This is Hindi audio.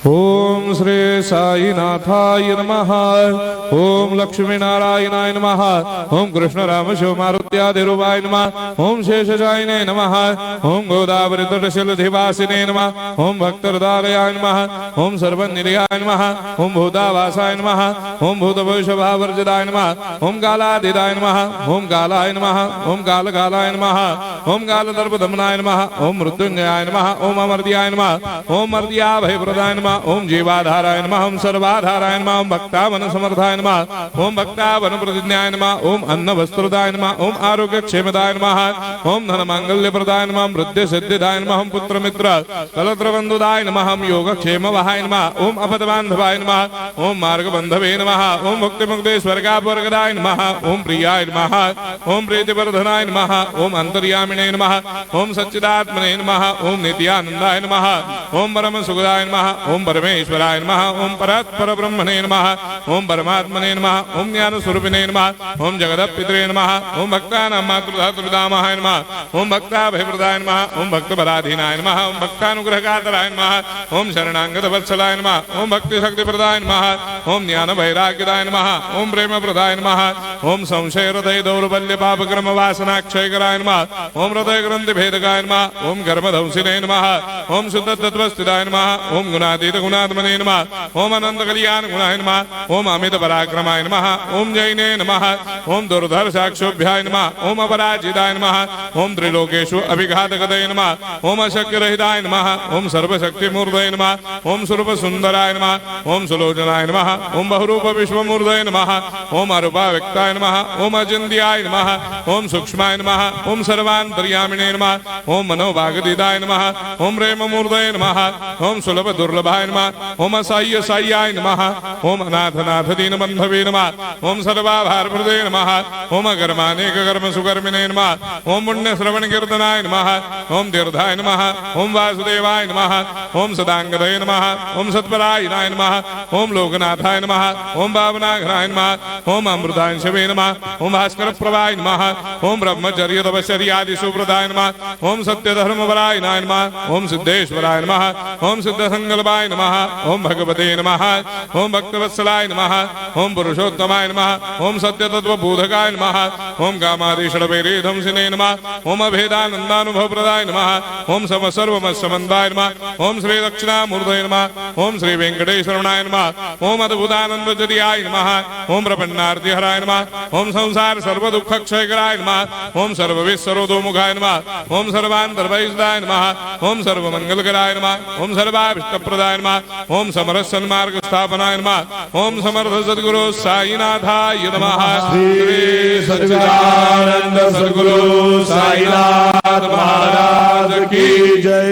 ओम श्री साईनाथाय नमः। ओम लक्ष्मी नारायणाय नमः। ओम कृष्ण राम शिव मारुत्यादिरूपाय नमः। ओम शेषशायिने नमः। ओम गोदावरी तटशिलधिवासिने नमः। ओम भक्तहृदयाय नमः। ओम सर्वनिलयाय नमः। ओम भूतावासाय नमः। ओम भूतभविष्यभावर्जिताय नमः। ओम कालातीताय नमः। ओम कालाय नमः। ओम कालकालाय नमः। ओम कालदर्पदमनाय नमः। ओम मृत्युंजयाय नमः। ओम अमर्त्याय नमः। ओम मर्त्याभयप्रदाय नमः। ओम जीवाधाराय नमः। ओम सर्वाधाराय नमः। ओम भक्तावन समर्थाय नमः। ओम भक्तावन प्रतिज्ञाय नमः। ओम अन्न वस्त्रदाय नमः। ओम आरोग्य क्षेमदाय नमः। ओम धन मांगल्य प्रदाय नमः। वृद्धि सिद्धिदाय नमः। ओम पुत्र मित्र कलत्र बंधुदाय नमः। ओम योग क्षेम वहाय नमः। ओम अपद बांधवाय नमः। ओम मार्ग बंधवे नमः। ओम मुक्ति मुक्ति स्वर्गापवर्गदाय नमः। ओम प्रियाय नमः। ओम प्रीतिवर्धनाय नमः। ओम अंतर्यामिने नमः। ओम सच्चिदात्मने नमः। ओम नित्यानंदाय नमः। ओम परम सुखदाय नमः। ओम परमेश्वराय नमः। ओम परात्पर ब्रह्मणे नमः। ओम परमात्मने नमः। ओम ज्ञान स्वरूपिणे नमः। ओम जगदपितरे नमः। ओम भक्तानां मातृधातुर्धामाय नमः। ओम भक्ताभयप्रदाय नमः। ओम भक्तपराधीनाय नमः। ओम भक्तानुग्रहकातराय नमः। ओम शरणागत वत्सलाय नमः। ओम भक्ति शक्ति प्रदाय नमः। ओम ज्ञान वैराग्यदाय नमः। ओम प्रेम प्रदाय नमः। ओम संशय हृदय दौर्बल्य पाप कर्म वासना क्षयकराय नमः। ओम हृदय ग्रंथि भेदकाय नमः। ओम कर्मधंसिने नमः। ओम शुद्ध तत्वस्थिताय नमः। ओम गुणातीत गुणात्मने नमः। ओम अनंत कल्याण गुणाय नमः। ओम अमित पराक्रमाय नमः। ओम जैने नमः। ओम दुर्धर्षाक्षोभ्याय नमः। ओम अपराजिताय नमः। ओम त्रिलोकेषु अभिघातगतये नमः। ओम अशक्यरहिताय नमः। ओम सर्वशक्तिमूर्तये नमः। ओम स्वरूप सुंदराय नमः। ओम सुलोचनाय नमः। ओम बहुरूप विश्वमूर्तये नमः। ओम अरूपाव्यक्ताय नमः। ओम अचिन्त्याय नमः। ओम सूक्ष्माय नमः। ओम सर्वान्तर्यामिणे नमः। ओम मनोभागदिताय नमः। ओम प्रेममूर्तये नमः। ओम सुलभ दुर्लभाय नमः। ओम असाह्य साह्याय नमः। ओम अनाथनाथ दीनबन्धवे नमः। ओम सर्वाभारप्रदे नमः। ओम अकर्मानेक कर्म सुकर्मिणे नमः। ओम पुण्य श्रवण कीर्तनाय नमः। ओम तीर्थाय नमः। ओम वासुदेवाय नमः। ओम सदांगदये नमः। ओम सत्परायणाय नमः। ओम लोकनाथाय नमः। ओम भावनाघ्नाय नमः। ओम अमृतांशवे नमः। ओम भास्कर प्रभाय नमः। ओम ब्रह्मचर्य तपश्चर्यादि सुप्रदाय नमः। ओम सत्यधर्मपरायणाय नमः। ओम सिद्धेश्वराय नमः। ओम सिद्धसंकल्पाय नमः। ओम भगवते नमः। ओम भक्तवत्सलाय नमः। ओम पुरुषोत्तमाय नमः। ओम सत्यतत्त्वबोधकाय नमः। ओम कामादिषडवैरेधंसिने नमः। ओम अभेदानन्दानुभवप्रदाय नमः। ओम सर्वमस्समन्वाय नमः। ओम श्री दक्षिणामूर्तये नमः। ओम श्री वेंकटेश्वरनाय नमः। ओम अद्भुतानन्दजटियाय नमः। ओम प्रपन्नार्तिहराय नमः। ओम संसार सर्वदुःखक्षयकराय नमः। ओम सर्वविश्वरोधोमुखाय नमः। ओम सर्वान्तर्भयदाय नमः। ओम सर्वमंगलकराय नमः। ओम सर्वाभिष्टप्रदाय नमः। ओम समरस सन्मार्ग स्थापनाय नमः। ओम समर्थ सद्गुरु साईनाथाय नमः। श्री सच्चिदानंद सद्गुरु साईनाथ महाराज की जय।